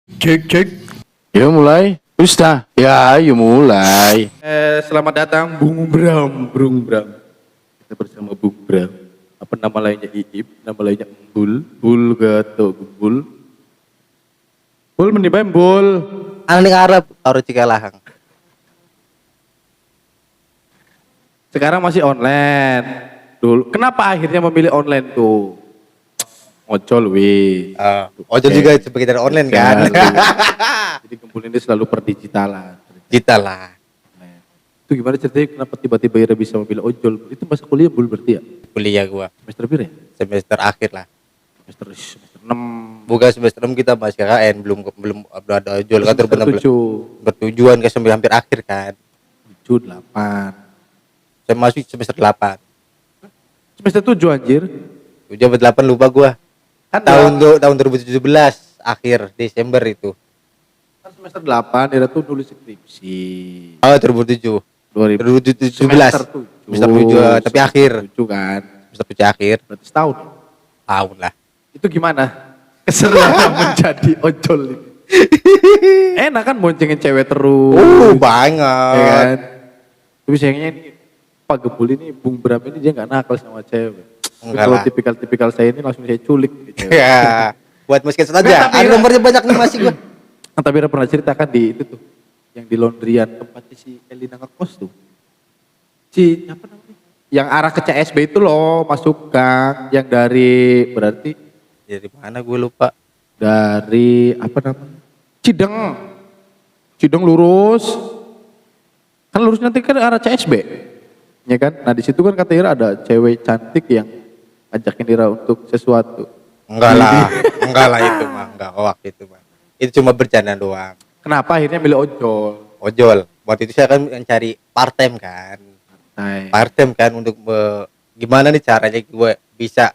Cek cek. Ya mulai. Ustaz. Ya, yuk mulai. Selamat datang Bung Bram. Kita bersama Bung Bram. Apa nama lainnya Iip, nama lainnya Bul Gato Bul. Bul menibam Bul. Anak Arab taruh Cikalahang. Sekarang masih online. Dulu. Kenapa akhirnya memilih online tuh? Ngocol weh. Ojol juga sebagai online kan. Jadi kumpul ini selalu perdigitalan. Digital lah. Itu gimana ceritanya kenapa tiba-tiba Ira bisa memilih ojol? Itu masa kuliah Bul berarti ya? Kuliah gua Semester berapa ya? semester akhir lah. Semester 6. Bukan semester 6 kita masih KKN belum ada ojol kan Semester benar 7. bertujuan ke sampai hampir akhir kan. 7, 8. Saya masih semester 8. Semester 7 anjir. 7 sampai 8 lupa gua. Kan Tahun 2017 akhir Desember itu. kan semester 8 Ira tuh nulis skripsi. Oh 2007. 2017. Semester 7. Semester 7 tapi akhir. 7 kan. Semester 7 akhir. Berarti setahun. Tahun lah. Itu gimana? Keseruan menjadi ojol ini. Enak kan boncengin cewek terus. Ya Banget. kan? Tapi sayangnya ini Pak Gembul ini Bung Bram ini dia nggak nakal sama cewek. Enggak Kalau lah. tipikal saya ini langsung saya culik. Gitu. Ya. Buat musket Nggak, aja. tapi Ada Ira- nomornya banyak nih masih gua. Tapi Ira pernah ceritakan di itu tuh. Yang di laundryan tempatnya si Elina ngekos tuh. Si apa namanya? Yang arah ke CSB itu loh masuk gang. Yang dari berarti Dari mana gue lupa. dari apa namanya? Cideng. Cideng lurus. Kan lurus nanti kan arah CSB. Ya kan? Nah di situ kan kata Ira ada cewek cantik yang ajakin Ira untuk sesuatu. Enggak lah. Enggak lah itu mah. Enggak waktu itu mah. Itu cuma bercanda doang. Kenapa akhirnya milih ojol? Ojol. Waktu itu saya kan mencari part time kan. Nah, Part time kan untuk gimana nih caranya gue bisa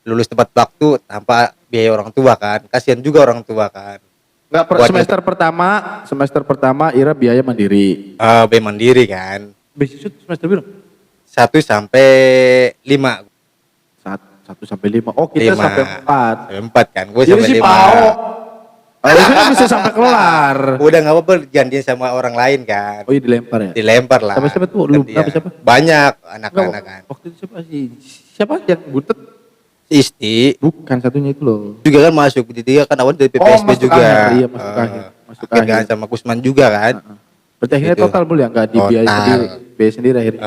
lulus tepat waktu tanpa biaya orang tua kan. Kasihan juga orang tua kan. nggak Buat- semester pertama Ira biaya mandiri. Biaya mandiri kan. Beasiswa semester berapa? 1 sampai 5. 1 sampai 5. Oh kita 5. sampai 4. Sampai 4 kan. Gue Jadi sampai si 5. Pao. Harusnya kan bisa sampai kelar. Udah nggak apa-apa gantiin sama orang lain kan. Oh iya dilempar ya? Dilempar lah. Sama siapa tuh? Lu Gantian. sama siapa? Banyak Enggak, anak-anak kan. waktu itu siapa sih? Siapa yang butet? Isti Bukan satunya itu loh. juga kan masuk dia kan awal dari PPSB masuk juga. akhir, iya, masuk akhir. Masuk akhir kan akhir. sama Kusman juga kan. Berarti akhirnya Gitu. total boleh nggak di biaya Total. sendiri? Biaya sendiri akhirnya.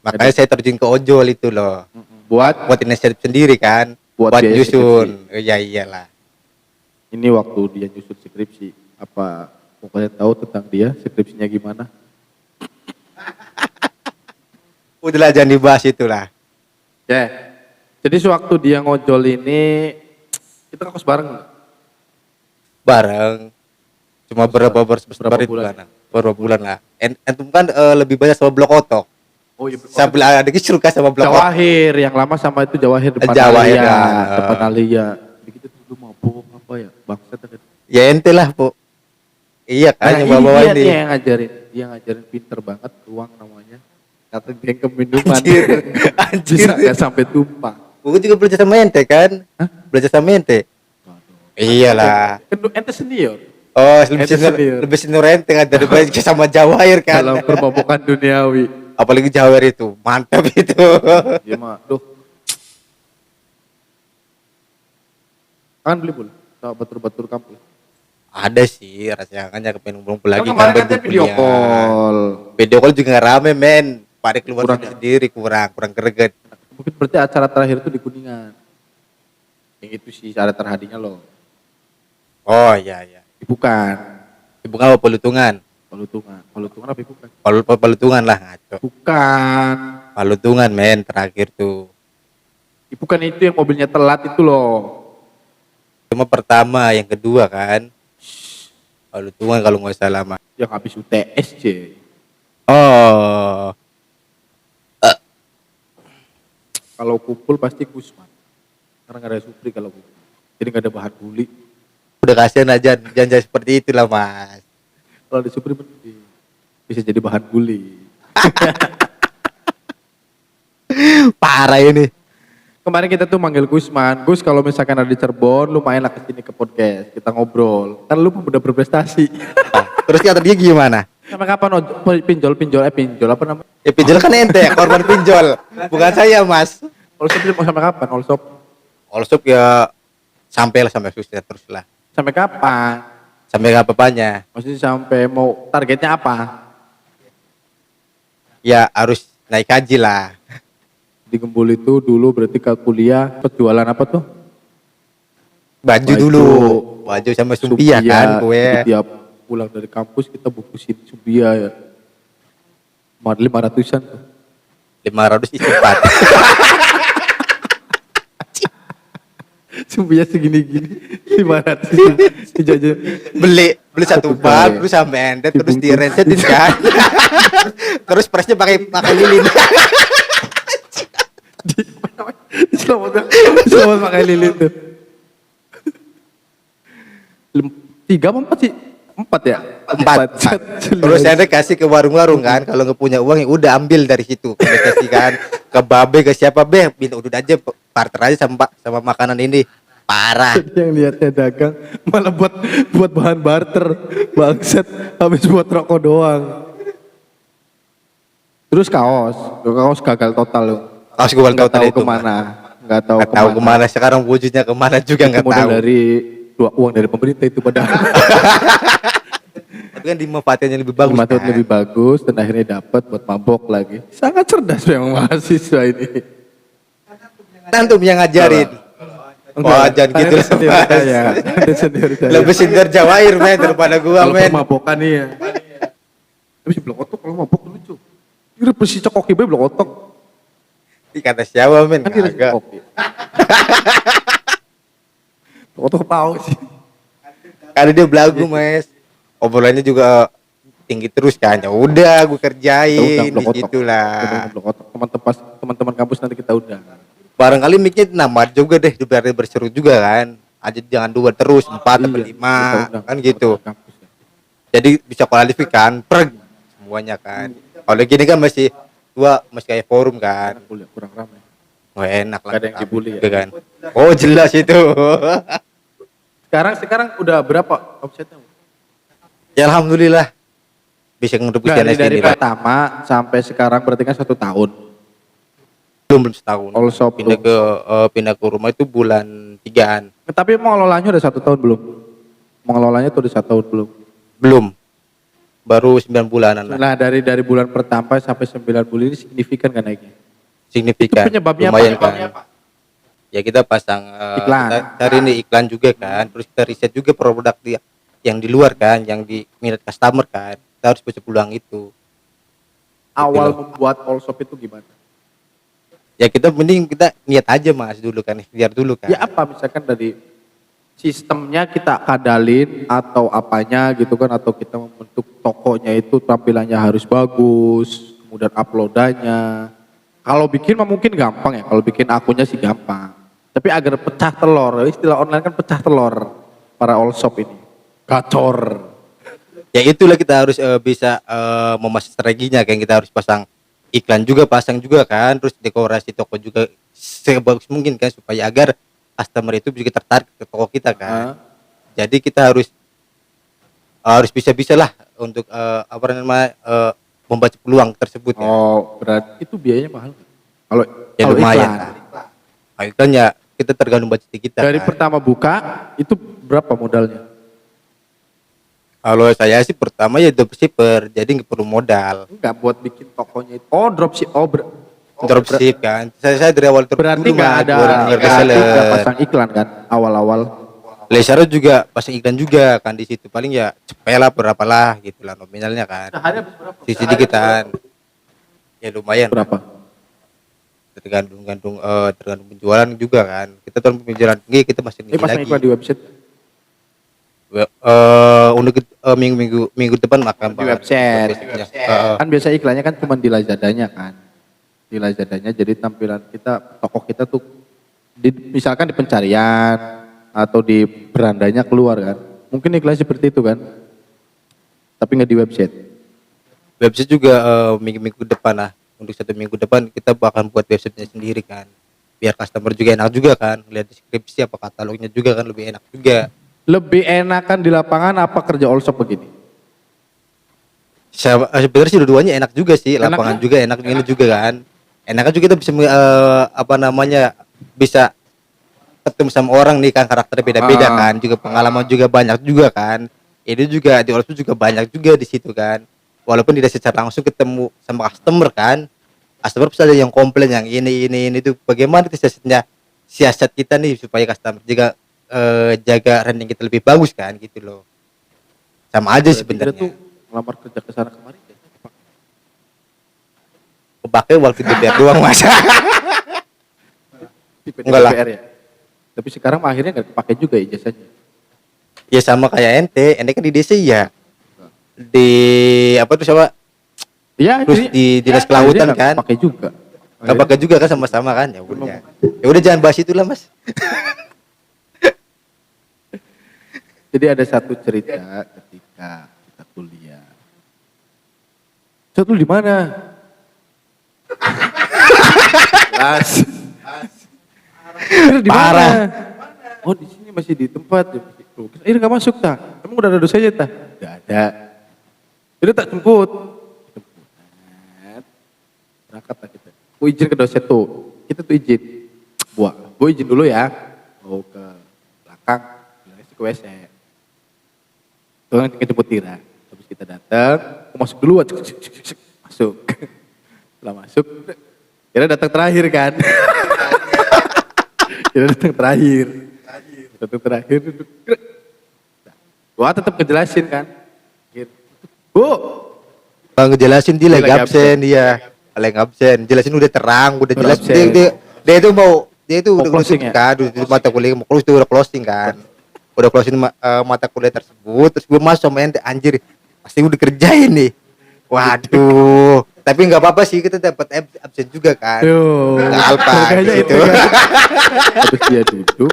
Makanya saya terjun ke ojol itu loh. Buat Buat inisiatif sendiri kan. Buat Buat biaya nyusun. Ya iyalah. ini waktu dia nyusun skripsi, apa pokoknya tahu tentang dia skripsinya gimana? Udahlah jangan dibahas itulah. Ya. Jadi sewaktu dia ngojol ini kita ngekos bareng nggak? Bareng. Cuma berapa Berapa itu bulan? kan. Beberapa bulan lah. Entum kan lebih banyak sama blok otok. Oh iya. Saya ada suka sama blok otok. Jawahir, yang lama sama itu Jawahir depan Jawahir, Alia, kan. depan Alia. Begitu tuh lu mabuk apa ya? Bangsat ada. Ya ente lah, Bu. Iya kan yang bawa dia, ini. dia yang ngajarin, dia ngajarin pinter banget ruang namanya. Kata bengkel minuman. Anjir. Anjir. Bisa nggak sampai tumpah. Gue juga belajar sama ente kan? Hah? Belajar sama ente. Iyalah. Kan lu ente senior Oh, Ente senior. lebih senior ente kan daripada sama Jawahir kan. dalam perbobokan duniawi. Apalagi Jawahir itu, mantap itu. Dia mah, duh. Kan beli bul, sama batur-batur kampus. Ada sih rasanya kepengen ngumpul lagi Kan kemarin kan katanya video kuliah. call. Video call juga nggak rame men. Pada keluar Kurang ya? sendiri kurang greget. Mungkin berarti acara terakhir itu di Kuningan. Yang itu sih acara terhadinya loh. Oh iya iya. Bukan, Bukan apa pelutungan. Palutungan. Palutungan apa bukan? Pelutungan lah ngaco. Bukan. Pelutungan men terakhir tuh. Bukan itu yang mobilnya telat itu loh. Cuma pertama, yang kedua kan. Pelutungan kalau nggak salah mah. Yang habis UTS C. Oh. Kalau kumpul pasti Gusman. Karena nggak ada Supri kalau kumpul. Jadi nggak ada bahan bully. Udah kasihan aja jangan seperti itulah mas. Kalau ada Supri mending. Bisa jadi bahan bully. Parah ini. Kemarin kita tuh manggil Gusman. Gus kalau misalkan ada di Cirebon, lu main lah ke sini ke podcast. Kita ngobrol. Kan lu udah berprestasi. Terus kata dia gimana? Sampai kapan pinjol apa namanya? Ya pinjol kan ente, korban pinjol. Bukan saya, Mas. All shop mau sampai kapan? All shop All shop ya sampai sukses terus lah. sampai kapan? Sampai ke apa-apanya. Maksudnya sampai mau targetnya apa? Ya harus naik haji lah. Di Gembul itu dulu berarti ke kuliah jualan apa tuh? Baju dulu. Baju sama sumpia kan gue. Jadi tiap pulang dari kampus kita bungkusin sumpia ya. 500-an tuh. 500 isi 4. Sumpia segini-gini 500 dijajan. beli satu Satu bar bar. terus sampai ender terus Dibungkus. diresetin kan. Terus presnya pakai lilin. Selamat pakai lilin tuh. 3 apa 4 sih? 4 ya? 4. Terus ender kasih ke warung-warung kan. Kalau nggak punya uang ya udah ambil dari situ. Kasih kan ke babe ke siapa be, minta udah aja barter aja sama makanan ini. Parah. Yang lihatnya dagang malah buat bahan barter. Bangsat habis buat rokok doang. Terus kaos gagal total loh. Harus gue Nggak total tahu itu. kemana. Nggak Nggak tahu kemana sekarang, wujudnya kemana juga Itu nggak modal tahu. dari uang dari pemerintah itu padahal. Tapi kan dimanfaatkan yang lebih bagus. Matut Kan? lebih bagus dan akhirnya dapat buat mabok lagi. Sangat cerdas memang mahasiswa ini. Antum yang ngajarin. Wah, jangan gitu lah, sendiri Mas. saya. Itu sendiri saya. Lebih senior Jawair men daripada gua Kalau men. pemabokan nih ya. Tapi si blok otok kalau mabok lucu. Kira persi cokoki bae blok otok. Di kata siapa men? Kan kira si Kagak. cokoki. Blok otok tahu sih. Karena dia belagu mas. Obrolannya juga tinggi terus kan. Ya udah gua kerjain di situ lah. Blok otok. Teman-teman kampus nanti kita undang. Barangkali mic-nya nambah juga deh biar dia berseru juga kan. Aja jangan 2 terus, 4 atau 5 kita undang. kan gitu. Kampus ya. Jadi bisa kualifikasi kan semuanya kan. Kalau gini kan masih masih kayak forum kan. Kuliah kurang ramai. Wah enak lah. Nggak ada yang dibully ya? Gitu kan. Oh jelas itu. Sekarang udah berapa omsetnya? Ya alhamdulillah bisa ngerebus Dari ini lah. pertama sampai sekarang berarti kan 1 tahun. Belum setahun. All shop Pindah ke rumah itu bulan 3-an. Tapi mengelolanya udah 1 tahun belum? Mengelolanya tuh udah 1 tahun belum? Belum. Baru 9 bulanan lah. Nah dari bulan pertama sampai 9 bulan ini signifikan kan naiknya? Signifikan. Itu penyebabnya Lumayan apa? kan. Ya kita pasang Iklan. kita cari nih iklan juga kan. Terus kita riset juga produk yang di luar kan, yang di minat customer kan. Kita harus bisa peluang itu. Awal loh. membuat all shop itu gimana? Ya kita mending kita niat aja mas dulu kan, ikhtiar dulu kan. Ya apa misalkan dari sistemnya kita kadalin atau apanya gitu kan, atau kita membentuk tokonya itu tampilannya harus bagus, kemudian uploadannya. Kalau bikin mah mungkin gampang ya, kalau bikin akunnya sih gampang. Tapi agar pecah telur, istilah online kan pecah telur para all shop ini. Gacor. Ya itulah kita harus bisa memasak strateginya kan, kita harus pasang iklan juga, pasang juga kan, terus dekorasi toko juga sebagus mungkin kan, supaya agar customer itu juga tertarik ke toko kita kan. Jadi kita harus bisa-bisa lah untuk membaca peluang tersebut ya. Oh, berarti itu biayanya mahal nggak? Kalau Ya kalau lumayan. iklan. Nah, iklan ya kita tergantung budget kita. Dari kan. pertama buka itu berapa modalnya? Kalau saya sih pertama ya dropshipper, jadi nggak perlu modal. Enggak buat bikin tokonya itu. Oh, dropship. Dropship kan. Saya dari awal Berarti nggak ada nggak pasang iklan kan awal-awal. Lesaro juga pasang iklan juga kan di situ, paling ya cepet lah berapa lah gitu lah nominalnya kan. Sehari habis berapa? Sedikit kan. Ya lumayan. Berapa? Tergantung penjualan juga kan. Kita tahun penjualan tinggi kita masih Ini tinggi pasang lagi. iklan di website. Untuk minggu depan makan Di website. Kan biasa iklannya kan cuma di Lazadanya kan. Di Lazadanya jadi tampilan kita, toko kita tuh misalkan di pencarian atau di berandanya keluar kan. Mungkin iklan seperti itu kan. Tapi nggak di website. Website juga minggu depan lah. Untuk 1 minggu depan kita bakal buat websitenya sendiri kan. biar customer juga enak juga kan, lihat deskripsi apa katalognya juga kan lebih enak juga. Lebih enakan di lapangan apa kerja all shop begini? Sebenarnya sih dua-duanya enak juga sih, Enak lapangan kan? juga enak ini juga kan. Enak kan juga kita bisa apa namanya, bisa ketemu sama orang nih kan, karakternya beda-beda kan, juga pengalaman juga banyak juga kan. Ini juga di Olps juga banyak juga di situ kan. Walaupun tidak secara langsung ketemu sama customer kan. Customer pasti ada yang komplain yang ini itu. Bagaimana itu siasat kita nih supaya customer juga jaga ranking kita lebih bagus kan gitu loh. Sama aja Berarti kita tuh sebenarnya. ngelamar kerja ke sana kemari. Kepakai waktu DPR doang mas. Tipe Enggak lah. DPR ya. Tapi sekarang mah akhirnya nggak kepake juga ijazahnya. Ya sama kayak ente kan di DC ya. Di apa tuh siapa? Iya, Terus di dinas kelautan kan. Pakai juga. Nggak pakai juga kan sama-sama kan ya udah. Ya udah jangan bahas itulah mas. Jadi ada satu cerita ketika kita kuliah. Cet, lu di mana? Las. Di mana? Parah. Oh di sini masih di tempat. Akhirnya nggak masuk tak? Emang udah ada dosennya tak? Nggak ada. Jadi tak jemput. Berangkat lah kita. Gue izin ke dosen tuh. Kita tuh izin. Gue izin dulu ya. Mau ke belakang. Bilangnya ke WC. Tuh kan ngejemput Tira. Habis kita datang. Aku masuk dulu. Masuk. Setelah masuk. Kira datang terakhir kan. Kira datang terakhir. Datang terakhir. Gua tetap ngejelasin kan. Bu. Bang ngejelasin dia lagi lagi absen dia. Lagi absen. Jelasin udah terang, udah jelas. Absen. Dia itu Mau udah closing closing ya? kan, udah mata kuliah mau close tuh udah closing kan. Udah closing mata kuliah tersebut, terus gue masuk sama ente anjir. Pasti udah kerjain nih. Waduh. Tapi nggak apa-apa sih, kita dapat absen juga kan. Yo. Alpa Makanya gitu. itu kan. Terus dia duduk.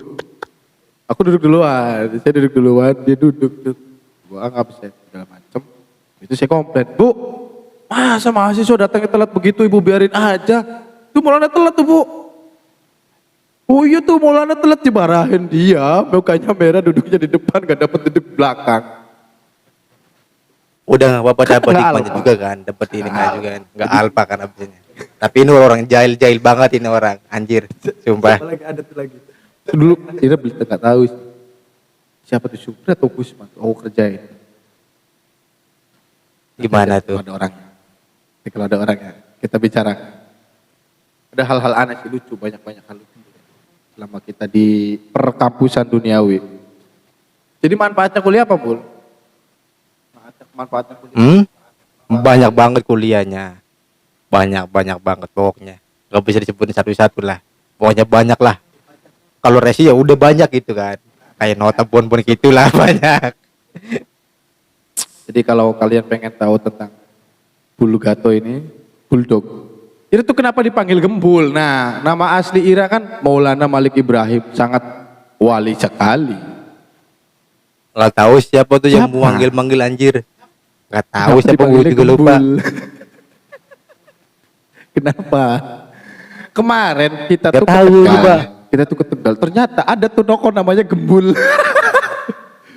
Aku duduk duluan. Saya duduk duluan, dia duduk. Gua anggap saya segala macem. Itu saya komplain. Bu, masa mahasiswa datangnya telat begitu, ibu biarin aja. Itu Maulana telat tuh bu. Oh iya tuh Maulana telat, dimarahin dia. Mukanya merah, duduknya di depan, gak dapat duduk belakang. Udah nggak apa-apa dapat Nggak hikmahnya alpa. juga kan, dapat ini juga kan. Nggak alpa kan absennya. Tapi ini orang jahil banget ini orang, anjir. Sumpah. Lagi ada tuh lagi. Dulu Tira beli nggak tahu siapa tuh Supra atau Kusman. Aku kerjain. Gimana Kalau tuh? ada orangnya. Jadi kalau ada orangnya, kita bicara. Ada hal-hal aneh sih, lucu, banyak-banyak hal lucu. Selama kita di perkampusan duniawi. Jadi manfaatnya kuliah apa, Bul? Manfaatnya kuliah. Banyak banget kuliahnya. Banyak banget pokoknya. Gak bisa disebutin satu-satu lah. Pokoknya banyak lah. Kalau resi ya udah banyak gitu kan. Kayak nota pun gitulah banyak. Jadi kalau kalian pengen tahu tentang Bulu Gato ini, Bulldog. Itu tuh kenapa dipanggil Gembul? Nah, nama asli Ira kan Maulana Malik Ibrahim, sangat wali sekali. Nggak tahu siapa tuh yang Siapa? manggil anjir. Nggak tahu Kenapa siapa, gue dipanggilnya juga lupa. Gembul? Kenapa? Kemarin kita Nggak tuh ke tahu Tegal. juga. Kita tuh ke Tegal. Ternyata ada tuh toko namanya Gembul.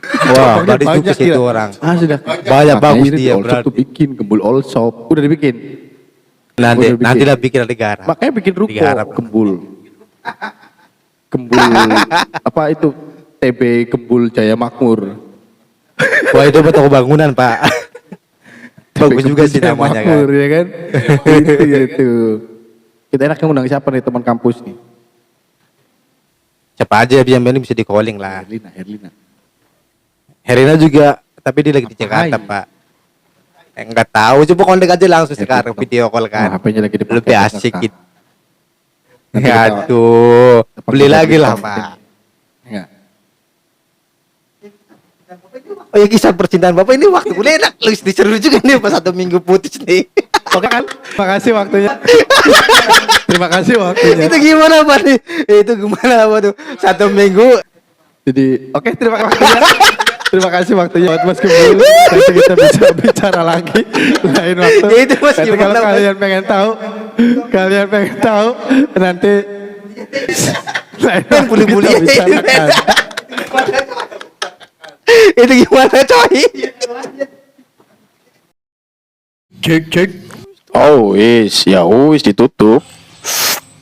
Wah, Cabangnya berarti banyak, sukses itu Ira. orang. Sudah. Banyak bagus Makanya ini dia All Shop tuh berarti. bikin Gembul All Shop. Udah dibikin. Nanti Udah bikin. nanti lah bikin negara. Makanya bikin ruko Digarap. Gembul. Gembul apa itu? TB Gembul Jaya Makmur. Wah itu toko bangunan pak. Bagus TB juga Gembul sih Jaya namanya kan. Makmur, ya kan? Itu. Kita enaknya undang siapa nih teman kampus nih? Siapa aja yang ini bisa di calling lah. Herlina. Herina juga, tapi dia lagi di Jakarta Ngapain? pak. Enggak tahu, coba kontak aja langsung sekarang TikTok. video call kan. HP-nya lagi dipakai Lebih Jakarta. asik gitu. Nanti kita- Aduh, kita beli pakai lagi lah TikTok. pak. Enggak. Oh ya kisah percintaan bapak ini waktu kuliah enak, seru juga nih pas 1 minggu putus nih. Oke kan? Terima kasih waktunya. Terima kasih waktunya. Itu gimana pak nih? Itu gimana apa tuh? 1 minggu. Jadi, oke terima kasih waktunya. Terima kasih waktunya buat Mas Gembul. Nanti kita bisa bicara lagi lain waktu. Ya, itu Mas Nanti gimana, kalau Mas? kalian pengen tahu, nanti Kan bully-bully Kita bicarakan. itu gimana coy? Oh wis, ya wis ditutup.